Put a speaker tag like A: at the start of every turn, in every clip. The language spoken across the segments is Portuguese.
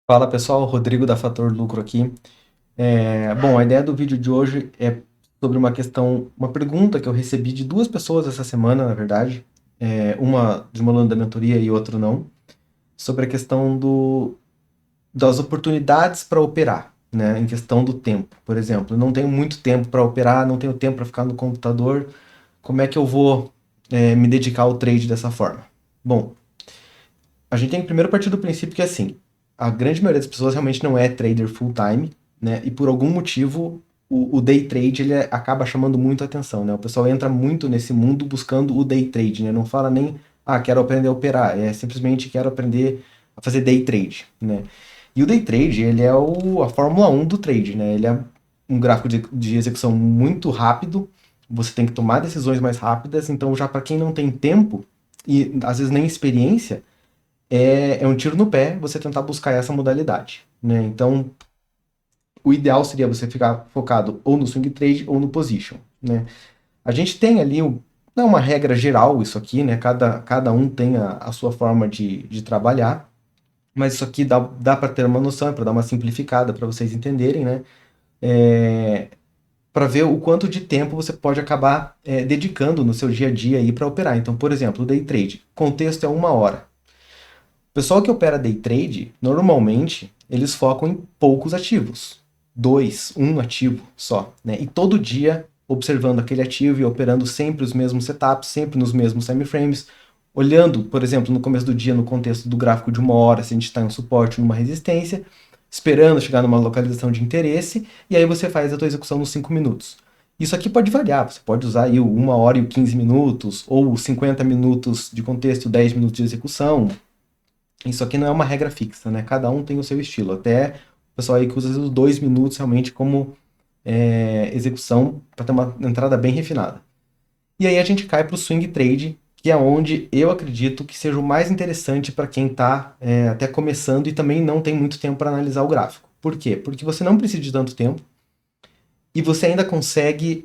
A: Fala pessoal, Rodrigo da Fator Lucro aqui. Bom, a ideia do vídeo de hoje é sobre uma questão, uma pergunta que eu recebi de duas pessoas essa semana, na verdade, uma de uma aluna da mentoria e outro não, sobre a questão das oportunidades para operar, né, em questão do tempo. Por exemplo, eu não tenho muito tempo para operar, não tenho tempo para ficar no computador, como é que eu vou, me dedicar ao trade dessa forma? Bom, a gente tem que primeiro partir do princípio que, assim, a grande maioria das pessoas realmente não é trader full time, né? E por algum motivo o day trade ele acaba chamando muito a atenção, né? O pessoal entra muito nesse mundo buscando o day trade, né? Não fala nem, quero aprender a operar, é simplesmente quero aprender a fazer day trade, né? E o day trade, ele é a Fórmula 1 do trade, né? Ele é um gráfico de execução muito rápido, você tem que tomar decisões mais rápidas, então já para quem não tem tempo e às vezes nem experiência, é um tiro no pé você tentar buscar essa modalidade, né? Então, o ideal seria você ficar focado ou no swing trade ou no position, né? A gente tem ali, não é uma regra geral isso aqui, né? Cada um tem a sua forma de trabalhar, mas isso aqui dá para ter uma noção, para dar uma simplificada para vocês entenderem, né? Para ver o quanto de tempo você pode acabar dedicando no seu dia a dia aí para operar. Então, por exemplo, o day trade, contexto é 1 hora. O pessoal que opera day trade, normalmente, eles focam em poucos ativos. Dois, um ativo só, né? E todo dia observando aquele ativo e operando sempre os mesmos setups, sempre nos mesmos time frames, olhando, por exemplo, no começo do dia, no contexto do gráfico de 1 hora, se a gente está em um suporte, numa resistência, esperando chegar numa localização de interesse, e aí você faz a tua execução nos 5 minutos. Isso aqui pode variar, você pode usar aí o 1 hora e o 15 minutos, ou 50 minutos de contexto, 10 minutos de execução. Isso aqui não é uma regra fixa, né? Cada um tem o seu estilo. Até o pessoal aí que usa os 2 minutos realmente como execução para ter uma entrada bem refinada. E aí a gente cai para o swing trade, que é onde eu acredito que seja o mais interessante para quem está até começando e também não tem muito tempo para analisar o gráfico. Por quê? Porque você não precisa de tanto tempo e você ainda consegue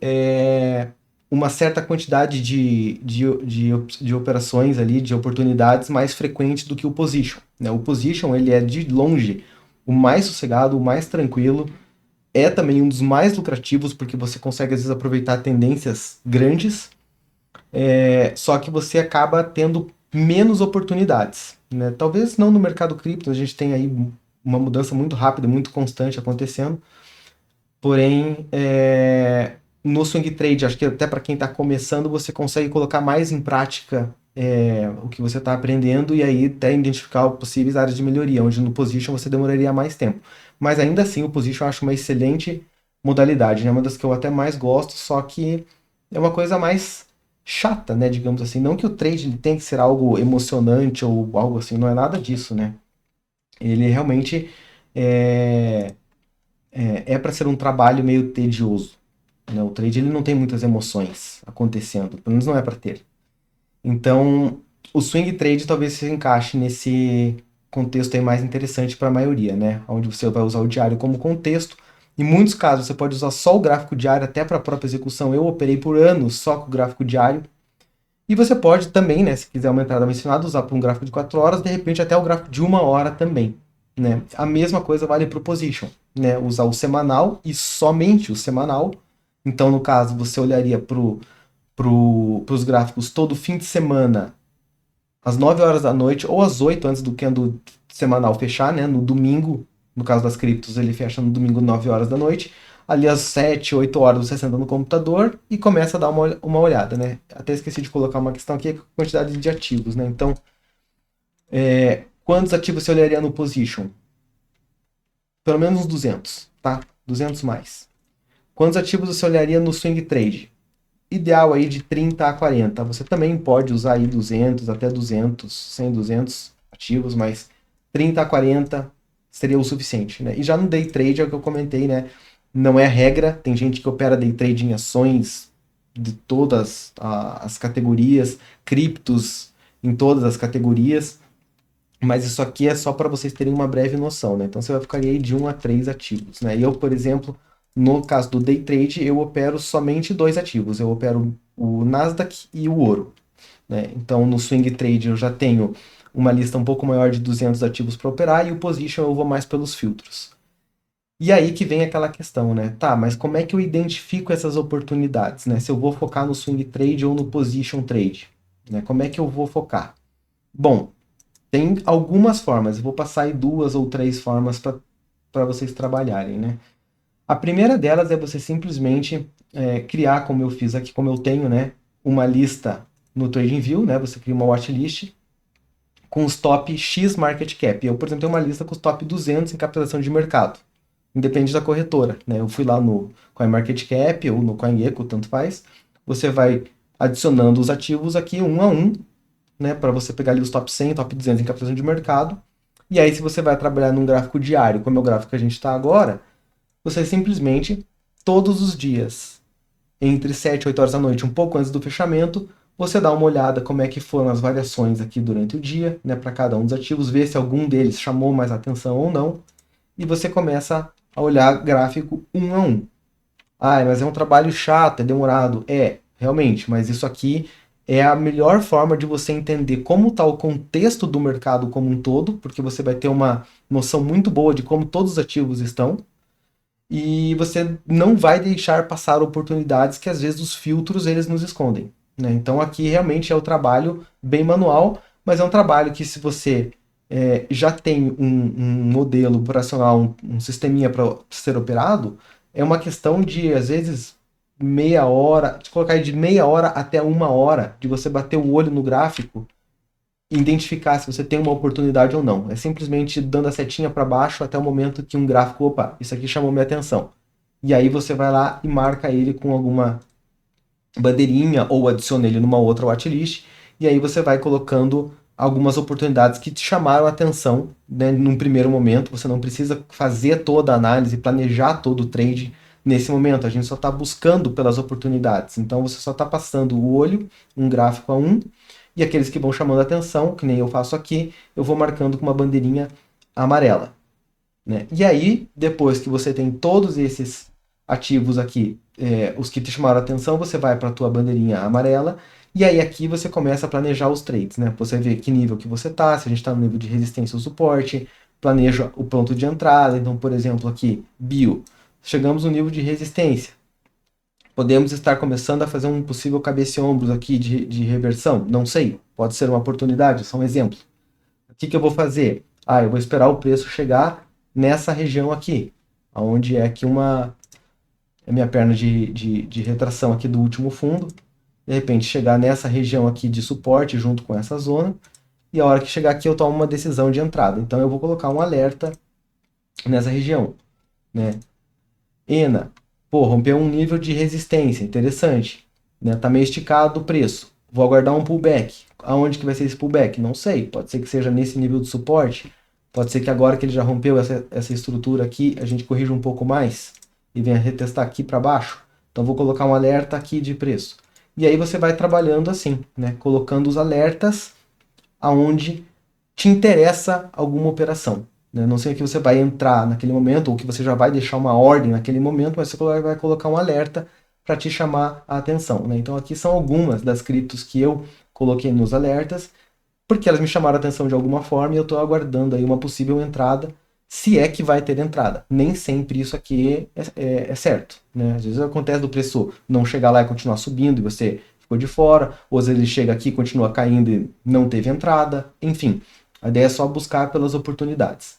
A: uma certa quantidade de operações ali, de oportunidades mais frequentes do que o position, né? O position ele é de longe o mais sossegado, o mais tranquilo, é também um dos mais lucrativos porque você consegue às vezes aproveitar tendências grandes, só que você acaba tendo menos oportunidades, né? Talvez não no mercado cripto, a gente tem aí uma mudança muito rápida, muito constante acontecendo. Porém, no swing trade, acho que até para quem está começando, você consegue colocar mais em prática o que você está aprendendo e aí até identificar possíveis áreas de melhoria, onde no position você demoraria mais tempo. Mas ainda assim, o position eu acho uma excelente modalidade, né? Uma das que eu até mais gosto, só que é uma coisa mais chata, né? Digamos assim. Não que o trade ele tem que ser algo emocionante ou algo assim, não é nada disso, né? Ele realmente é, para ser um trabalho meio tedioso, né? O trade ele não tem muitas emoções acontecendo, pelo menos não é para ter. Então, o swing trade talvez se encaixe nesse contexto aí mais interessante para a maioria, né? Onde você vai usar o diário como contexto. Em muitos casos, você pode usar só o gráfico diário até para a própria execução. Eu operei por anos só com o gráfico diário. E você pode também, né, se quiser uma entrada mencionada, usar para um gráfico de 4 horas, de repente até o gráfico de 1 hora também, né? A mesma coisa vale para o position, né? Usar o semanal e somente o semanal. Então, no caso, você olharia para os gráficos todo fim de semana, às 9 horas da noite ou às 8 antes do candle semanal fechar, né? No domingo, no caso das criptos, ele fecha no domingo 9 horas da noite. Ali às 7, 8 horas você senta no computador e começa a dar uma olhada, né? Até esqueci de colocar uma questão aqui, a quantidade de ativos, né? Então, quantos ativos você olharia no position? Pelo menos uns 200, tá? 200 mais. Quantos ativos você olharia no swing trade? Ideal aí de 30 a 40. Você também pode usar aí 200 até 200, 100, 200 ativos, mas 30 a 40 seria o suficiente, né? E já no day trade é o que eu comentei, né? Não é regra, tem gente que opera day trade em ações de todas as categorias, criptos em todas as categorias, mas isso aqui é só para vocês terem uma breve noção, né? Então você vai ficar aí de 1 a 3 ativos, né? E eu, por exemplo, no caso do day trade, eu opero somente dois ativos. Eu opero o Nasdaq e o ouro, né? Então no swing trade eu já tenho uma lista um pouco maior de 200 ativos para operar, e o position eu vou mais pelos filtros. E aí que vem aquela questão, né? Tá, mas como é que eu identifico essas oportunidades, né? Se eu vou focar no swing trade ou no position trade, né? Como é que eu vou focar? Bom, tem algumas formas, eu vou passar aí 2 ou 3 formas para vocês trabalharem, né? A primeira delas é você simplesmente criar, como eu fiz aqui, como eu tenho, né? Uma lista no TradingView, né? Você cria uma watchlist com os top X market cap. Eu, por exemplo, tenho uma lista com os top 200 em capitalização de mercado, independe da corretora, né? Eu fui lá no CoinMarketCap ou no CoinGecko, tanto faz. Você vai adicionando os ativos aqui um a um, né? Para você pegar ali os top 100, top 200 em capitalização de mercado. E aí, se você vai trabalhar num gráfico diário, como é o gráfico que a gente está agora, você simplesmente, todos os dias, entre 7 e 8 horas da noite, um pouco antes do fechamento, você dá uma olhada como é que foram as variações aqui durante o dia, né, para cada um dos ativos, ver se algum deles chamou mais atenção ou não, e você começa a olhar gráfico um a um. Ah, mas é um trabalho chato, é demorado. É, realmente, mas isso aqui é a melhor forma de você entender como está o contexto do mercado como um todo, porque você vai ter uma noção muito boa de como todos os ativos estão, e você não vai deixar passar oportunidades que às vezes os filtros eles nos escondem, né? Então aqui realmente é o trabalho bem manual, mas é um trabalho que se você já tem um modelo operacional, um sisteminha para ser operado, é uma questão de às vezes meia hora, de colocar de meia hora até uma hora, de você bater o olho no gráfico e identificar se você tem uma oportunidade ou não. É simplesmente dando a setinha para baixo até o momento que um gráfico, opa, isso aqui chamou minha atenção. E aí você vai lá e marca ele com alguma bandeirinha ou adiciona ele numa outra watchlist, e aí você vai colocando algumas oportunidades que te chamaram a atenção, né, num primeiro momento. Você não precisa fazer toda a análise, planejar todo o trade nesse momento. A gente só está buscando pelas oportunidades. Então você só está passando o olho, um gráfico a um, e aqueles que vão chamando a atenção, que nem eu faço aqui, eu vou marcando com uma bandeirinha amarela, né? E aí, depois que você tem todos esses ativos aqui, os que te chamaram a atenção, você vai para a tua bandeirinha amarela, e aí aqui você começa a planejar os trades, né? Você vê que nível que você está, se a gente está no nível de resistência ou suporte, planeja o ponto de entrada. Então, por exemplo, aqui, bio, chegamos no nível de resistência. Podemos estar começando a fazer um possível cabeça-ombros aqui de reversão? Não sei, pode ser uma oportunidade, só um exemplo. O que eu vou fazer? Ah, eu vou esperar o preço chegar nessa região aqui, onde é que a minha perna de retração aqui do último fundo, de repente chegar nessa região aqui de suporte junto com essa zona, e a hora que chegar aqui eu tomo uma decisão de entrada. Então eu vou colocar um alerta nessa região, né? ENA, pô, rompeu um nível de resistência, interessante, né? Tá meio esticado o preço. Vou aguardar um pullback. Aonde que vai ser esse pullback? Não sei. Pode ser que seja nesse nível de suporte. Pode ser que agora que ele já rompeu essa estrutura aqui, a gente corrija um pouco mais e venha retestar aqui para baixo. Então vou colocar um alerta aqui de preço. E aí você vai trabalhando assim, né? Colocando os alertas aonde te interessa alguma operação, né? Não sei que você vai entrar naquele momento ou que você já vai deixar uma ordem naquele momento, mas você vai colocar um alerta para te chamar a atenção, né? Então aqui são algumas das criptos que eu coloquei nos alertas, porque elas me chamaram a atenção de alguma forma e eu estou aguardando aí uma possível entrada, se é que vai ter entrada. Nem sempre isso aqui é certo, né? Às vezes acontece do preço não chegar lá e continuar subindo e você ficou de fora, ou às vezes ele chega aqui e continua caindo e não teve entrada, enfim. A ideia é só buscar pelas oportunidades,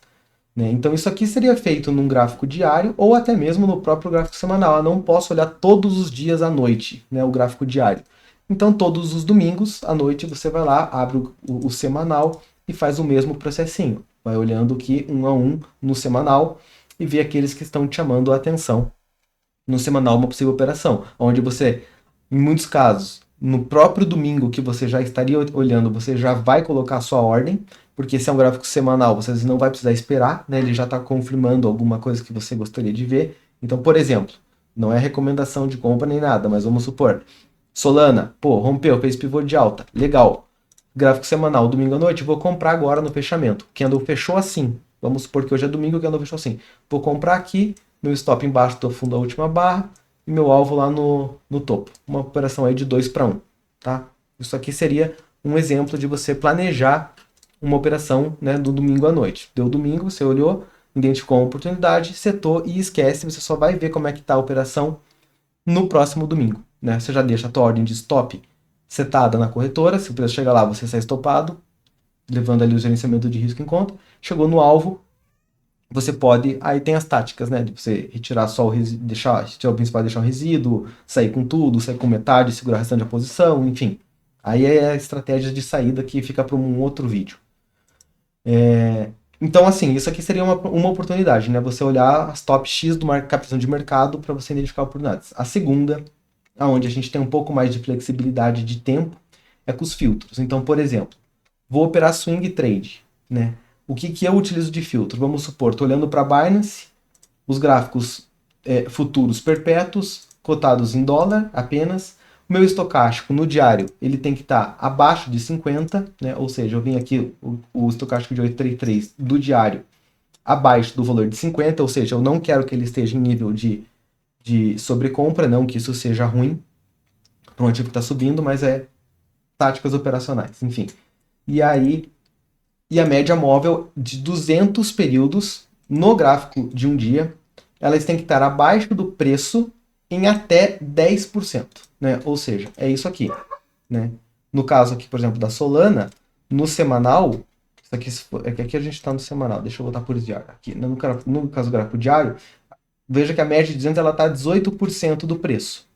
A: né? Então isso aqui seria feito num gráfico diário ou até mesmo no próprio gráfico semanal. Eu não posso olhar todos os dias à noite, né, o gráfico diário. Então todos os domingos à noite você vai lá, abre o semanal e faz o mesmo processinho. Vai olhando aqui um a um no semanal e vê aqueles que estão te chamando a atenção no semanal, uma possível operação, onde você, em muitos casos, no próprio domingo que você já estaria olhando, você já vai colocar a sua ordem, porque se é um gráfico semanal, você não vai precisar esperar, né? Ele já está confirmando alguma coisa que você gostaria de ver. Então, por exemplo, não é recomendação de compra nem nada, mas vamos supor, Solana, pô, rompeu, fez pivô de alta, legal. Gráfico semanal, domingo à noite, vou comprar agora no fechamento. Candle fechou assim. Vamos supor que hoje é domingo, o candle fechou assim. Vou comprar aqui, meu stop embaixo do fundo da última barra e meu alvo lá no topo. Uma operação aí de 2 para 1, tá? Isso aqui seria um exemplo de você planejar uma operação, né, do domingo à noite. Deu domingo, você olhou, identificou uma oportunidade, setou e esquece, você só vai ver como é que está a operação no próximo domingo, né? Você já deixa a tua ordem de stop setada na corretora, se o preço chegar lá, você sai estopado, levando ali o gerenciamento de risco em conta. Chegou no alvo, você pode, aí tem as táticas, né, de você retirar só o resíduo, retirar o principal, deixar o resíduo, sair com tudo, sair com metade, segurar o restante da posição, enfim. Aí é a estratégia de saída que fica para um outro vídeo. Então, assim, isso aqui seria uma oportunidade, né? Você olhar as top X do captação de mercado para você identificar oportunidades. A segunda, aonde a gente tem um pouco mais de flexibilidade de tempo, é com os filtros. Então, por exemplo, vou operar swing trade, né? O que eu utilizo de filtro? Vamos supor, estou olhando para a Binance, os gráficos futuros perpétuos, cotados em dólar apenas. O meu estocástico no diário, ele tem que estar abaixo de 50, né? Ou seja, eu vim aqui, o estocástico de 833 do diário, abaixo do valor de 50, ou seja, eu não quero que ele esteja em nível de sobrecompra, não que isso seja ruim para um ativo que está subindo, mas é táticas operacionais, enfim. E aí, e a média móvel de 200 períodos no gráfico de um dia, elas têm que estar abaixo do preço em até 10%, né? Ou seja, é isso aqui, né? No caso aqui, por exemplo, da Solana, no semanal, isso aqui, é que aqui a gente está no semanal, deixa eu voltar por diário. Aqui, no caso do gráfico diário, veja que a média de 200 ela está a 18% do preço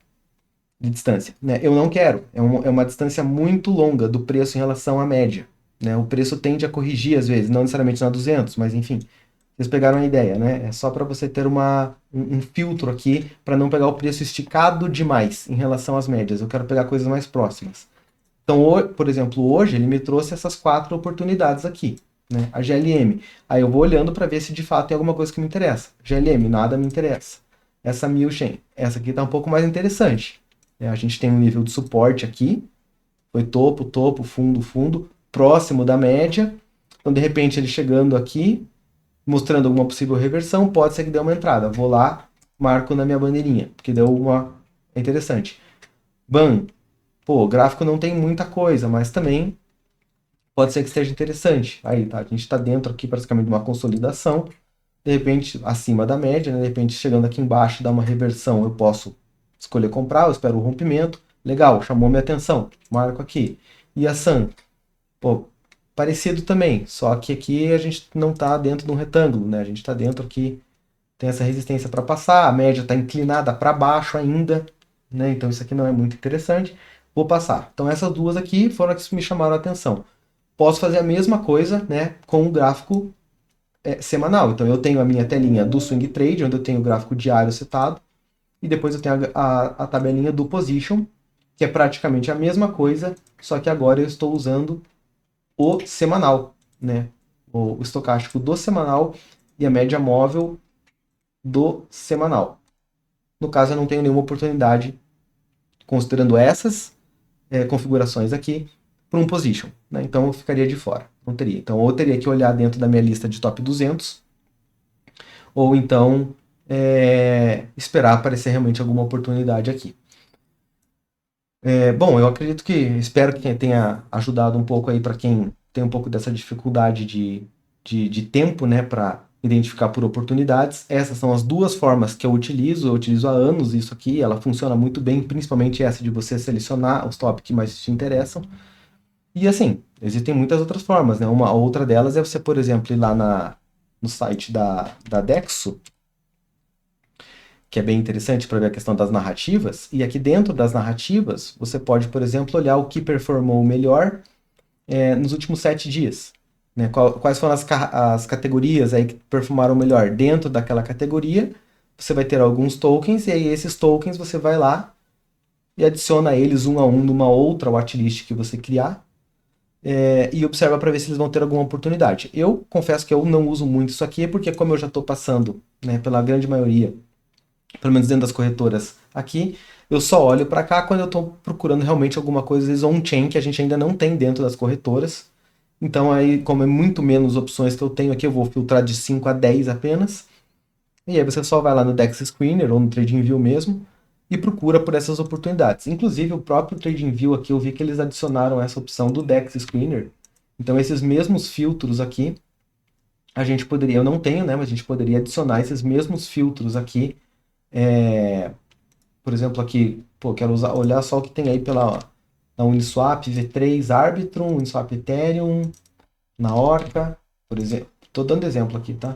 A: de distância, né? Eu não quero, é uma distância muito longa do preço em relação à média, né? O preço tende a corrigir às vezes, não necessariamente na 200, mas enfim, vocês pegaram a ideia, né? É só para você ter um filtro aqui para não pegar o preço esticado demais em relação às médias. Eu quero pegar coisas mais próximas. Então, por exemplo, hoje ele me trouxe essas 4 oportunidades aqui, né? A GLM. Aí eu vou olhando para ver se de fato tem alguma coisa que me interessa. GLM, nada me interessa. Essa Milchen, essa aqui está um pouco mais interessante. A gente tem um nível de suporte aqui, foi topo, topo, fundo, fundo, próximo da média. Então, de repente, ele chegando aqui, mostrando alguma possível reversão, pode ser que dê uma entrada. Vou lá, marco na minha bandeirinha, porque deu uma... É interessante. BAN, pô, o gráfico não tem muita coisa, mas também pode ser que esteja interessante. Aí, tá, a gente está dentro aqui praticamente de uma consolidação, de repente acima da média, né? De repente chegando aqui embaixo, dá uma reversão, eu posso escolher comprar, eu espero o rompimento. Legal, chamou minha atenção, marco aqui. E a SAN, pô, parecido também, só que aqui a gente não está dentro de um retângulo, né? A gente está dentro aqui, tem essa resistência para passar, a média está inclinada para baixo ainda, né? Então isso aqui não é muito interessante. Vou passar. Então essas duas aqui foram as que me chamaram a atenção. Posso fazer a mesma coisa, né, com o gráfico semanal. Então eu tenho a minha telinha do Swing Trade, onde eu tenho o gráfico diário setado, e depois eu tenho a tabelinha do Position, que é praticamente a mesma coisa, só que agora eu estou usando o semanal, né? O estocástico do semanal e a média móvel do semanal. No caso, eu não tenho nenhuma oportunidade, considerando essas configurações aqui, para um position, né? Então eu ficaria de fora, não teria. Então ou eu teria que olhar dentro da minha lista de top 200, ou então esperar aparecer realmente alguma oportunidade aqui. Bom, eu acredito espero que tenha ajudado um pouco aí para quem tem um pouco dessa dificuldade de tempo, né, para identificar por oportunidades. Essas são as duas formas que eu utilizo há anos isso aqui, ela funciona muito bem, principalmente essa de você selecionar os top que mais te interessam. E assim, existem muitas outras formas, né? Uma outra delas é você, por exemplo, ir lá no site da Dexo, que é bem interessante para ver a questão das narrativas. E aqui dentro das narrativas, você pode, por exemplo, olhar o que performou melhor nos últimos 7 dias. Né? Quais foram as categorias aí que performaram melhor dentro daquela categoria. Você vai ter alguns tokens, e aí esses tokens você vai lá e adiciona eles um a um numa outra watchlist que você criar. E observa para ver se eles vão ter alguma oportunidade. Eu confesso que eu não uso muito isso aqui, porque como eu já estou passando, né, pela grande maioria, pelo menos dentro das corretoras aqui, eu só olho para cá quando eu estou procurando realmente alguma coisa, às vezes on-chain, que a gente ainda não tem dentro das corretoras. Então aí, como é muito menos opções que eu tenho aqui, eu vou filtrar de 5 a 10 apenas. E aí você só vai lá no Dex Screener ou no TradingView mesmo e procura por essas oportunidades. Inclusive o próprio TradingView aqui, eu vi que eles adicionaram essa opção do Dex Screener, Então esses mesmos filtros aqui, a gente poderia, eu não tenho, né, mas a gente poderia adicionar esses mesmos filtros aqui. Por exemplo, aqui, pô, quero olhar só o que tem aí na Uniswap V3 Arbitrum, Uniswap Ethereum, na Orca, por exemplo. Estou dando exemplo aqui, tá?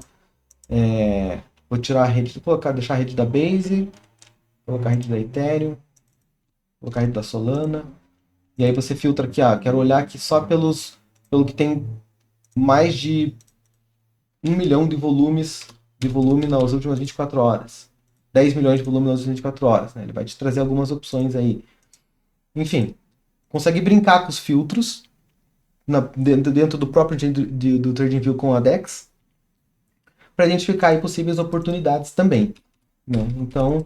A: Vou tirar a rede, deixar a rede da Base, colocar a rede da Ethereum, colocar a rede da Solana. E aí você filtra aqui, quero olhar aqui só pelo que tem mais de 1 milhão de volume nas últimas 24 horas. 10 milhões de volume nas últimas 24 horas, né? Ele vai te trazer algumas opções aí. Enfim, consegue brincar com os filtros dentro do próprio do TradingView com a DEX para identificar aí possíveis oportunidades também, né? Então,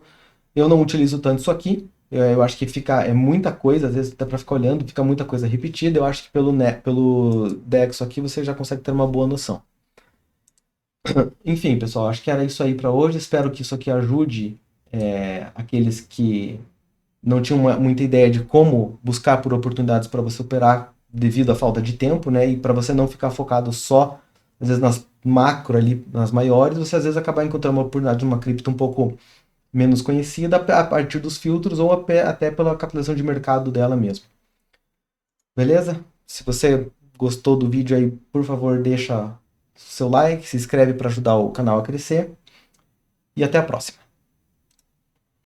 A: eu não utilizo tanto isso aqui. Eu acho que é muita coisa, às vezes dá para ficar olhando, fica muita coisa repetida. Eu acho que pelo DEX aqui você já consegue ter uma boa noção. Enfim, pessoal, acho que era isso aí para hoje. Espero que isso aqui ajude aqueles que não tinham muita ideia de como buscar por oportunidades para você operar devido à falta de tempo, né? E para você não ficar focado só, às vezes, nas macro ali, nas maiores, você às vezes acabar encontrando uma oportunidade de uma cripto um pouco menos conhecida a partir dos filtros ou até pela capitalização de mercado dela mesmo. Beleza? Se você gostou do vídeo aí, por favor, deixa seu like, se inscreve para ajudar o canal a crescer e até a próxima.